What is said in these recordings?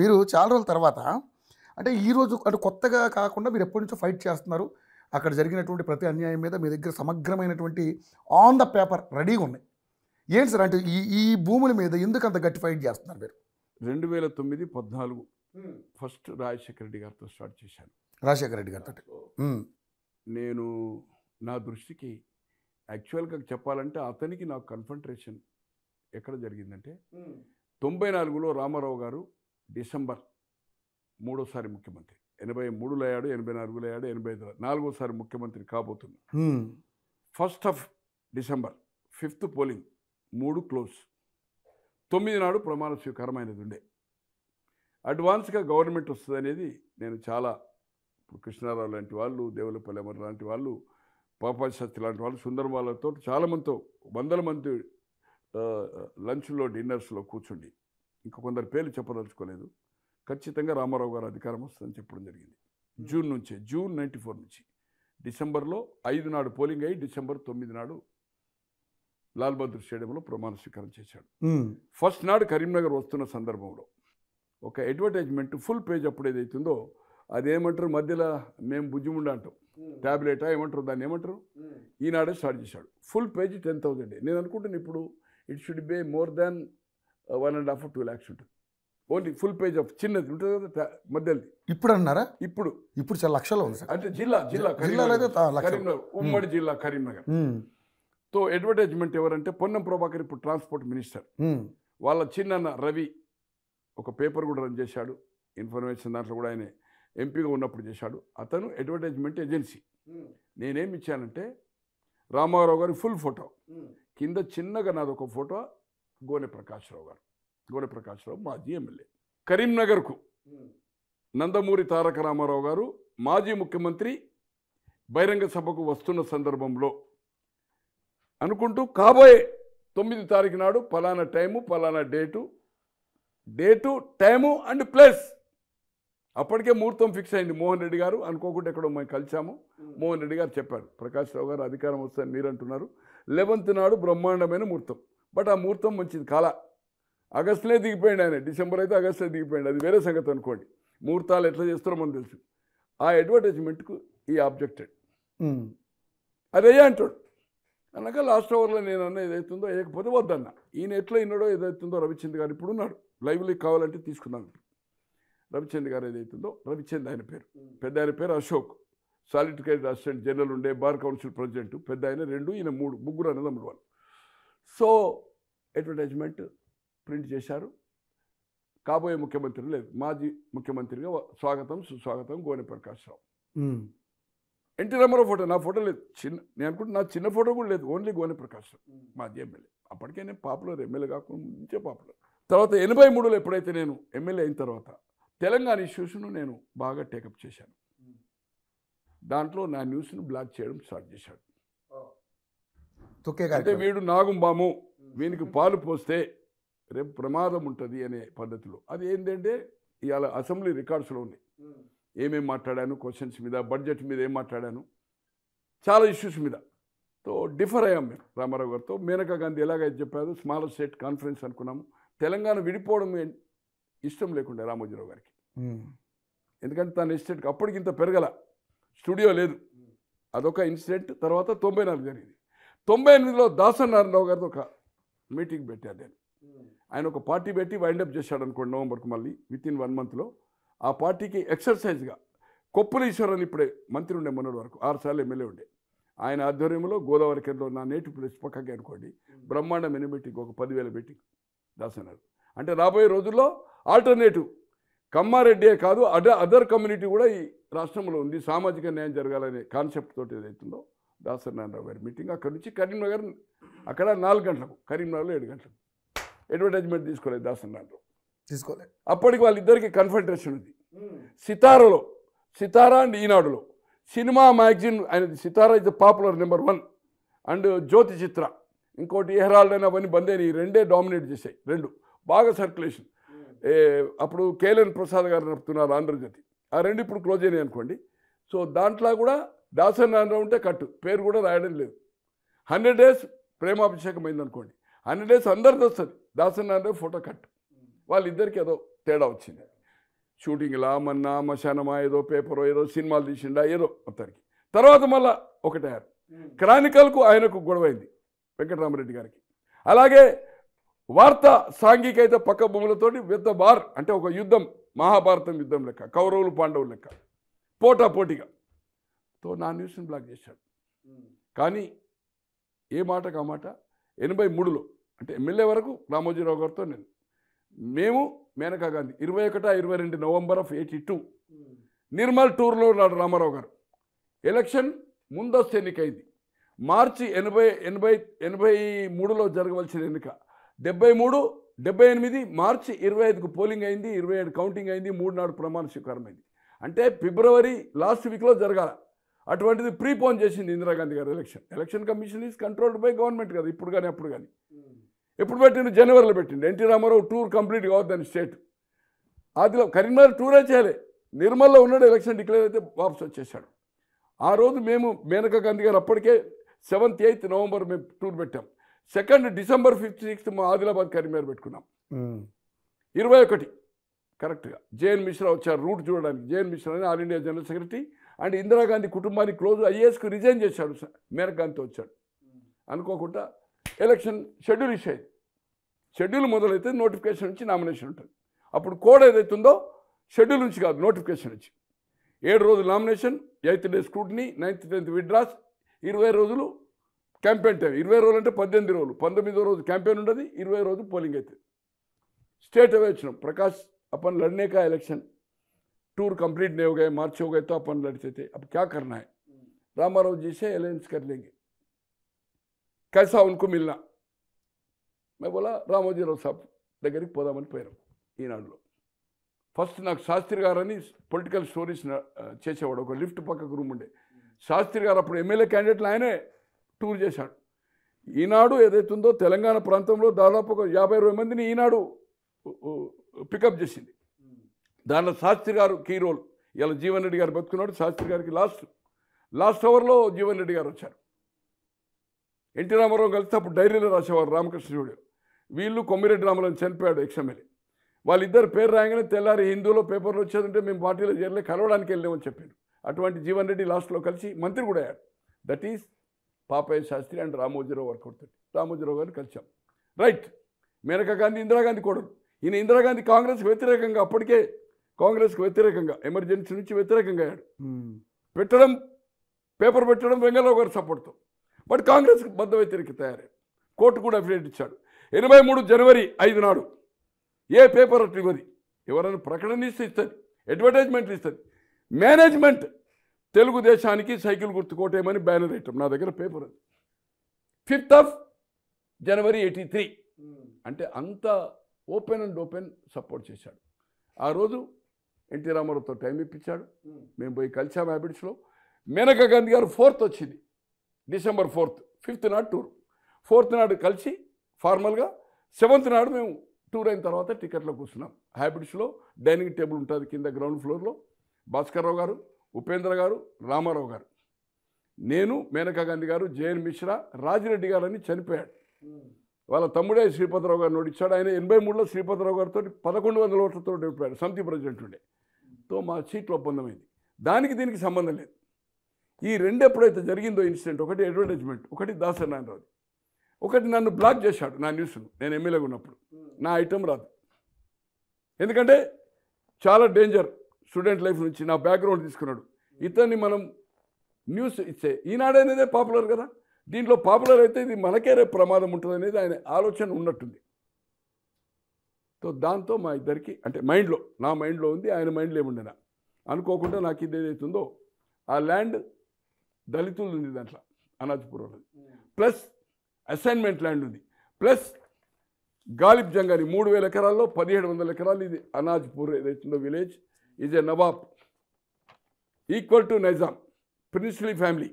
మీరు చాలా రోజుల తర్వాత అంటే ఈరోజు అంటే కొత్తగా కాకుండా మీరు ఎప్పటి నుంచో ఫైట్ చేస్తున్నారు. అక్కడ జరిగినటువంటి ప్రతి అన్యాయం మీద మీ దగ్గర సమగ్రమైనటువంటి ఆన్ ద పేపర్ రెడీగా ఉన్నాయి. ఏంటి సార్ అంటే ఈ ఈ భూముల మీద ఎందుకు అంత గట్టి ఫైట్ చేస్తున్నారు మీరు? 2009, 14 ఫస్ట్ రాజశేఖర రెడ్డి గారితో స్టార్ట్ చేశాను. రాజశేఖర రెడ్డి గారితో నేను నా దృష్టికి యాక్చువల్గా చెప్పాలంటే అతనికి నాకు కన్ఫంట్రేషన్ ఎక్కడ జరిగిందంటే 94లో రామారావు గారు డిసెంబర్ 3వ ముఖ్యమంత్రి, 83లో అయ్యాడు, 84లో అయ్యాడు, 85లో 4వ ముఖ్యమంత్రి కాబోతున్నాడు. 1 డిసెంబర్ 5th పోలింగ్, 3 క్లోజ్, 9 నాడు ప్రమాణ స్వీకారమైనది ఉండే. అడ్వాన్స్గా గవర్నమెంట్ వస్తుంది అనేది నేను చాలా, ఇప్పుడు కృష్ణారావు లాంటి వాళ్ళు, దేవులపల్లి అమర్ లాంటి వాళ్ళు, పాపాజీ శాస్త్రి లాంటి వాళ్ళు, సుందరం వాళ్ళతో చాలామందితో వందల మంది లంచ్లో డిన్నర్స్లో కూర్చుండి, ఇంకా కొందరు పేర్లు చెప్పదలుచుకోలేదు, ఖచ్చితంగా రామారావు గారు అధికారం వస్తుందని చెప్పడం జరిగింది. జూన్ 94 నుంచి డిసెంబర్లో 5 నాడు పోలింగ్ అయ్యి డిసెంబర్ 9 నాడు లాల్ బహదూర్ స్టేడియంలో ప్రమాణ స్వీకారం చేశాడు. ఫస్ట్ నాడు కరీంనగర్ వస్తున్న సందర్భంలో ఒక అడ్వర్టైజ్మెంట్ ఫుల్ పేజ్ అప్పుడు ఏదైతుందో అదేమంటారు, మధ్యలో మేము బుజ్జిముండ అంటాం, ట్యాబ్లెటా ఏమంటారు, దాన్ని ఏమంటారు, ఈనాడే స్టార్ట్ చేశాడు. Full page 10,000. నేను అనుకుంటున్నాను ఇప్పుడు it should be more than 1.5 to 2 lakhs ఉంటుంది. ఓన్లీ ఫుల్ పేజ్ ఆఫ్ చిన్నది ఉంటుంది కదా మధ్యది. ఇప్పుడు అన్నారా? ఇప్పుడు చాలా లక్షలు ఉంది సార్. అంటే జిల్లా కరీంనగర్, ఉమ్మడి జిల్లా కరీంనగర్. తో అడ్వర్టైజ్మెంట్ ఎవరంటే పొన్నం ప్రభాకర్, ఇప్పుడు ట్రాన్స్పోర్ట్ మినిస్టర్, వాళ్ళ చిన్న రవి ఒక పేపర్ కూడా రన్ చేశాడు, ఇన్ఫర్మేషన్ దాంట్లో కూడా ఆయన ఎంపీగా ఉన్నప్పుడు చేశాడు. అతను అడ్వర్టైజ్మెంట్ ఏజెన్సీ. నేనేమి ఇచ్చానంటే రామారావు గారి ఫుల్ ఫోటో కింద చిన్నగా నాదొక ఫోటో, గోనె ప్రకాశ్రావు గారు, గోనె ప్రకాశ్రావు మాజీ ఎమ్మెల్యే. కరీంనగర్కు నందమూరి తారక రామారావు గారు మాజీ ముఖ్యమంత్రి బహిరంగ సభకు వస్తున్న సందర్భంలో అనుకుంటూ కాబోయే 9 తారీఖు నాడు పలానా టైము, పలానా డేటు టైము అండ్ ప్లేస్. అప్పటికే ముహూర్తం ఫిక్స్ అయింది. మోహన్ రెడ్డి గారు అనుకోకుండా ఎక్కడో మేము కలిసాము. మోహన్ రెడ్డి గారు చెప్పారు, ప్రకాష్ రావు గారు అధికారం వస్తుందని మీరు అంటున్నారు, 11th నాడు బ్రహ్మాండమైన ముహూర్తం. బట్ ఆ ముహూర్తం మంచిది కాల. ఆగస్టులో దిగిపోయింది ఆయన, డిసెంబర్ అయితే ఆగస్టులో దిగిపోయింది, అది వేరే సంగతి అనుకోండి. ముహూర్తాలు ఎట్లా చేస్తారో మనకు తెలుసు. ఆ అడ్వర్టైజ్మెంట్కు ఈ ఆబ్జెక్టెడ్, అదే అంటాడు. అన్నాక లాస్ట్ అవర్లో నేను అన్న ఏదైతుందో వేయకపోతే వద్దన్న. ఈయన ఎట్లా ఇన్నాడో ఏదైతుందో రవిచంద్ గారు ఇప్పుడు ఉన్నాడు, లైవ్లీ కావాలంటే తీసుకుందాం. రవిచంద్ గారు ఏదైతుందో, రవిచంద్ ఆయన పేరు, పెద్ద ఆయన పేరు అశోక్, సాలిసిటర్ అసిస్టెంట్ జనరల్ ఉండే, బార్ కౌన్సిల్ ప్రెసిడెంట్, పెద్ద ఆయన 2, ఈయన 3, ముగ్గురు అన్నదమ్ములు వాళ్ళు. సో అడ్వర్టైజ్మెంట్ ప్రింట్ చేశారు. కాబోయే ముఖ్యమంత్రి లేదు, మాజీ ముఖ్యమంత్రిగా స్వాగతం సుస్వాగతం గోనె ప్రకాశ్రావు. ఎన్టీ రామారావు ఫోటో, నా ఫోటో లేదు, నేను అనుకుంటే నా చిన్న ఫోటో కూడా లేదు, ఓన్లీ గోనె ప్రకాశ్రావు మాజీ ఎమ్మెల్యే. అప్పటికే నేను పాపులర్, ఎమ్మెల్యే కాకుండా నుంచే పాపులర్. తర్వాత 83లో ఎప్పుడైతే నేను ఎమ్మెల్యే అయిన తర్వాత తెలంగాణ ఇష్యూస్ను నేను బాగా టేకప్ చేశాను. దాంట్లో నా న్యూస్ను బ్లాక్ చేయడం స్టార్ట్ చేశాడు. అంటే వీడు నాగుంబాము, వీనికి పాలు పోస్తే రేపు ప్రమాదం ఉంటుంది అనే పద్ధతిలో. అది ఏంటంటే ఇవాళ అసెంబ్లీ రికార్డ్స్లో ఉన్నాయి, ఏమేమి మాట్లాడాను, క్వశ్చన్స్ మీద, బడ్జెట్ మీద ఏం మాట్లాడాను, చాలా ఇష్యూస్ మీద. తో డిఫర్ అయ్యాం మేము రామారావు గారితో. మేనకా గాంధీ ఎలాగైతే చెప్పారు, స్మాలర్ స్టేట్ కాన్ఫరెన్స్ అనుకున్నాము. తెలంగాణ విడిపోవడం ఇష్టం లేకుండే రామోజీరావు గారికి, ఎందుకంటే తన ఎస్టేట్కి అప్పటికి ఇంత పెరగల, స్టూడియో లేదు. అదొక ఇన్సిడెంట్. తర్వాత 94 జరిగింది. 98లో దాసన్ నారాయణరావు గారితో ఒక మీటింగ్ పెట్టాను నేను. ఆయన ఒక పార్టీ పెట్టి వైండప్ చేశాడు అనుకోండి నవంబర్కు. మళ్ళీ వితిన్ 1 monthలో ఆ పార్టీకి ఎక్సర్సైజ్గా కొప్పుల ఈశ్వరన్ ఇప్పుడే మంత్రి ఉండే, మొన్నటి వరకు 6 సార్లు ఎమ్మెల్యే ఉండే, ఆయన ఆధ్వర్యంలో గోదావరి కెరలో నా నేటివ్ ప్లేస్ పక్కకి అనుకోండి బ్రహ్మాండమైన మీటింగ్, ఒక 10,000 మీటింగ్ దాసన్నారు. అంటే రాబోయే రోజుల్లో ఆల్టర్నేటివ్ కమ్మారెడ్డే కాదు, అదర్ కమ్యూనిటీ కూడా ఈ రాష్ట్రంలో ఉంది, సామాజిక న్యాయం జరగాలనే కాన్సెప్ట్ తోటి ఏదైతుందో దాసరి నారాయణరావు గారి మీటింగ్. అక్కడి నుంచి కరీంనగర్, అక్కడ 4 గంటలకు, కరీంనగర్లో 7 గంటలకు. అడ్వర్టైజ్మెంట్ తీసుకోలేదు దాసరి నారాయణరావు, తీసుకోలేదు. అప్పటికి వాళ్ళిద్దరికి కన్ఫంట్రేషన్ ఉంది. సితారా అండ్ ఈనాడులో సినిమా మ్యాగజైన్ ఆయనది. Sitara is the popular number 1 and Jyothi Chitra, ఇంకోటి హెరాల్డ్ అని అవన్నీ బంద్ అయినాయి. 2 డామినేట్ చేశాయి, 2 బాగా సర్క్యులేషన్. అప్పుడు కేఎల్ఎన్ ప్రసాద్ గారు నడుపుతున్నారు ఆంధ్రజ్యోతి, ఆ 2 ఇప్పుడు క్లోజ్ అయినాయి అనుకోండి. సో దాంట్లో కూడా దాసరి నారాయణరావు ఉంటే కట్టు, పేరు కూడా రాయడం లేదు. 100 days ప్రేమాభిషేకం అయింది అనుకోండి, 100 days అందరిది వస్తుంది, దాసరి నారాయణరావు ఫోటో కట్టు. వాళ్ళిద్దరికి ఏదో తేడా వచ్చింది. షూటింగ్లా మన్నా మశానమా ఏదో పేపరో ఏదో సినిమాలు తీసిండా ఏదో మొత్తానికి. తర్వాత మళ్ళా ఒకటయ్యారు. క్రానికల్కు ఆయనకు గొడవైంది వెంకటరామరెడ్డి గారికి. అలాగే వార్త సాంఘికైతే పక్క భూములతోటి పెద్ద వార్, అంటే ఒక యుద్ధం, మహాభారతం యుద్ధం లెక్క, కౌరవులు పాండవులు లెక్క, పోటాపోటీగా. నా న్యూస్ని బ్లాక్ చేశాడు. కానీ ఏ మాటకు ఆ మాట 83లో అంటే ఎమ్మెల్యే వరకు రామోజీరావు గారితో మేము మేనకా గాంధీ 21-22 నవంబర్ ఆఫ్ 82 నిర్మల్ టూర్లో ఉన్నాడు రామారావు గారు. ఎలక్షన్ ముందస్తు ఎన్నికైంది. మార్చి 83లో జరగవలసిన ఎన్నిక 78 మార్చి 25కు పోలింగ్ అయింది, 27 కౌంటింగ్ అయింది, 3 నాడు ప్రమాణ స్వీకారం అయింది. అంటే ఫిబ్రవరి లాస్ట్ వీక్లో జరగాల. అటువంటిది ప్రీపోన్ చేసింది ఇందిరాగాంధీ గారు election commission is controlled by government కదా, ఇప్పుడు కానీ అప్పుడు కానీ. ఎప్పుడు పెట్టిండు? జనవరిలో పెట్టిండు. ఎన్టీ రామారావు టూర్ కంప్లీట్ కావద్దని స్టేట్ ఆదిలో కరీంనగర్ టూరే చేయలే, నిర్మల్లో ఉన్నాడు. ఎలక్షన్ డిక్లేర్ అయితే వాపస్ వచ్చేసాడు. ఆ రోజు మేము మేనకా గాంధీ గారు అప్పటికే 7th 8th నవంబర్ మేము టూర్ పెట్టాం. 2nd డిసెంబర్ 5th 6th మా ఆదిలాబాద్ కరీంనగర్ పెట్టుకున్నాం. 21 కరెక్ట్గా జేఎన్ మిశ్రా వచ్చారు రూట్ చూడడానికి. జేఎన్ మిశ్రా అని all India general secretary and Indira Gandhi కుటుంబానికి క్లోజ్, ఐఏఎస్కు రిజైన్ చేశాడు. మేనకాంతితో వచ్చాడు. అనుకోకుండా ఎలక్షన్ షెడ్యూల్ ఇష్యూ అయింది. షెడ్యూల్ మొదలైతే నోటిఫికేషన్ నుంచి నామినేషన్ ఉంటుంది. అప్పుడు కోడ్ ఏదైతుందో షెడ్యూల్ నుంచి కాదు, నోటిఫికేషన్ నుంచి 7 రోజులు nomination, 8th day scrutiny, 9th 10th withdraws, 20 రోజులు క్యాంపెయిన్ టైం. 20 రోజులు అంటే 18 రోజులు. 19వ రోజు క్యాంపెయిన్ ఉండదు, 20 రోజు పోలింగ్ అవుతుంది. स्टेट अवे వచ్చినాం. प्रकाश अपन लड़ने का इलेक्शन टूर कंप्लीट नहीं हो गए, मार्च हो गए तो अपन लड़ते थे. अब क्या करना है? रामाराव जी से अलायंस कर लेंगे, कैसा उनको मिलना. मैं बोला रामोजी राव साहब దగ్గరికి పోదామని పోయారు. ఈనాడులో ఫస్ట్ నాకు శాస్త్రి గారని పొలిటికల్ స్టోరీస్ చేసేవాడు. ఒక లిఫ్ట్ పక్కకు రూమ్ ఉండే. శాస్త్రి గారు అప్పుడు ఎమ్మెల్యే క్యాండిడేట్లు ఆయనే టూర్ చేశాడు. ఈనాడు ఏదైతుందో తెలంగాణ ప్రాంతంలో దాదాపు ఒక 50-60 మందిని ఈనాడు పికప్ చేసింది. దానిలో శాస్త్రి గారు కీ రోల్. ఇలా జీవన్ రెడ్డి గారు బతుకున్నాడు. శాస్త్రి గారికి లాస్ట్ అవర్లో జీవన్ రెడ్డి గారు వచ్చారు. ఎన్టీ రామారావు కలిస్తే అప్పుడు డైరీలో రాసేవారు రామకృష్ణుడు. వీళ్ళు కొమ్మిరెడ్డి రామరావు చనిపోయాడు ఎక్స్ఎమ్మెల్యే. వాళ్ళిద్దరు పేరు రాయగానే తెల్లారి హిందూలో పేపర్లు వచ్చేదంటే మేము పార్టీలో చేరలే, కలవడానికి వెళ్ళామని చెప్పారు. అటువంటి జీవన్ రెడ్డి లాస్ట్లో కలిసి మంత్రి కూడా అయ్యాడు. That is Papayya Sastri and Ramoji Rao workout. Ramoji Rao గారిని కలిసాం. రైట్. మేనకా గాంధీ ఇందిరాగాంధీ కోడలు. ఈయన ఇందిరాగాంధీ కాంగ్రెస్కి వ్యతిరేకంగా, అప్పటికే కాంగ్రెస్కి వ్యతిరేకంగా, ఎమర్జెన్సీ నుంచి వ్యతిరేకంగా అయ్యాడు. పెట్టడం పేపర్ పెట్టడం వెంగళరావు గారి సపోర్ట్తో. బట్ కాంగ్రెస్కి బద్ద వ్యతిరేక తయారయ్యాడు. కోర్టు కూడా అఫిడేట్ ఇచ్చాడు. 83 జనవరి 5 నాడు ఏ పేపర్ అట్లా ఇవ్వదు. ఎవరైనా ప్రకటన ఇస్తే ఇస్తుంది, అడ్వర్టైజ్మెంట్లు ఇస్తుంది. మేనేజ్మెంట్ తెలుగుదేశానికి సైకిల్ గుర్తు కోటేయమని బ్యానర్ ఐటమ్ నా దగ్గర పేపర్ అది. 5th జనవరి 83 అంటే అంత ఓపెన్ అండ్ ఓపెన్ సపోర్ట్ చేశాడు. ఆ రోజు ఎన్టీ రామారావుతో టైం ఇప్పించాడు. మేము పోయి కలిసాం హ్యాబిట్స్లో. మేనకా గాంధీ గారు 4th వచ్చింది, డిసెంబర్ 4th. 5th నాడు టూర్, 4th నాడు కలిసి ఫార్మల్గా. 7th నాడు మేము టూర్ అయిన తర్వాత టికెట్లో కూర్చున్నాం. హ్యాబిట్స్లో డైనింగ్ టేబుల్ ఉంటుంది కింద గ్రౌండ్ ఫ్లోర్లో. భాస్కర్రావు గారు, ఉపేంద్ర గారు, రామారావు గారు, నేను, మేనకా గాంధీ గారు, జేఎన్ మిశ్రా, రాజిరెడ్డి గారు అని చనిపోయాడు. వాళ్ళ తమ్ముడే శ్రీపతిరావు గారిని ఓడించాడు. ఆయన 83లో శ్రీపతిరావు గారితో 1100 ఓట్లతో ఓడిపోయాడు. సమితి ప్రెసిడెంట్ ఉండే. తో మా సీట్లు ఒప్పందమైంది. దానికి దీనికి సంబంధం లేదు. ఈ రెండు ఎప్పుడైతే జరిగిందో ఇన్సిడెంట్, ఒకటి అడ్వర్టైజ్మెంట్, ఒకటి దాసరి నారాయణరావు, ఒకటి నన్ను బ్లాక్ చేశాడు నా న్యూస్ను. నేను ఎమ్మెల్యేగా ఉన్నప్పుడు నా ఐటమ్ రాదు. ఎందుకంటే చాలా డేంజర్ స్టూడెంట్ లైఫ్ నుంచి నా బ్యాక్గ్రౌండ్ తీసుకున్నాడు. ఇతన్ని మనం న్యూస్ ఇచ్చే ఈనాడు అనేదే పాపులర్ కదా, దీంట్లో పాపులర్ అయితే ఇది మనకే రేపు ప్రమాదం ఉంటుంది అనేది ఆయన ఆలోచన ఉన్నట్టుంది. సో దాంతో మా ఇద్దరికి అంటే మైండ్లో, నా మైండ్లో ఉంది, ఆయన మైండ్లో ఏముండేనా అనుకోకుండా నాకు ఇది ఏదైతుందో ఆ ల్యాండ్ దళితులు ఉంది, దాంట్లో అనాథపురం ఉంది, ప్లస్ అసైన్మెంట్ ల్యాండ్ ఉంది, ప్లస్ గాలిబ్ జంగాని 3000 ఎకరాల్లో 1700 ఎకరాలు ఇది అనాజ్పూర్ ఏదైతుందో village is a Nawab equal to Nizam princely family.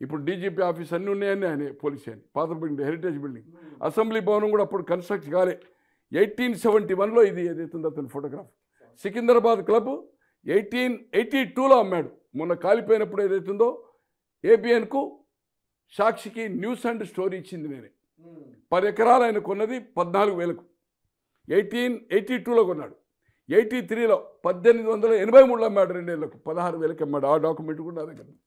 ఇప్పుడు డీజీపీ ఆఫీస్ అన్నీ ఉన్నాయని ఆయన పోలీస్ అని పాత బిల్డింగ్, హెరిటేజ్ బిల్డింగ్, అసెంబ్లీ భవనం కూడా అప్పుడు కన్స్ట్రక్ట్ కాలే. 1871లో ఇది ఏదైతుందో అతని ఫోటోగ్రాఫ్. సికింద్రాబాద్ క్లబ్ 1882లో అమ్మాడు. మొన్న కాలిపోయినప్పుడు ఏదైతుందో ఏబిఎన్కు సాక్షికి న్యూస్ అండ్ స్టోరీ ఇచ్చింది నేనే. 10 ఎకరాలు ఆయన కొన్నది 14,000కు. 1882లో కొన్నాడు. 83లో 1883లో అమ్మాడు, 2 ఏళ్ళకు 16,000కి అమ్మాడు. ఆ డాక్యుమెంట్ కూడా నా దగ్గర ఉంది.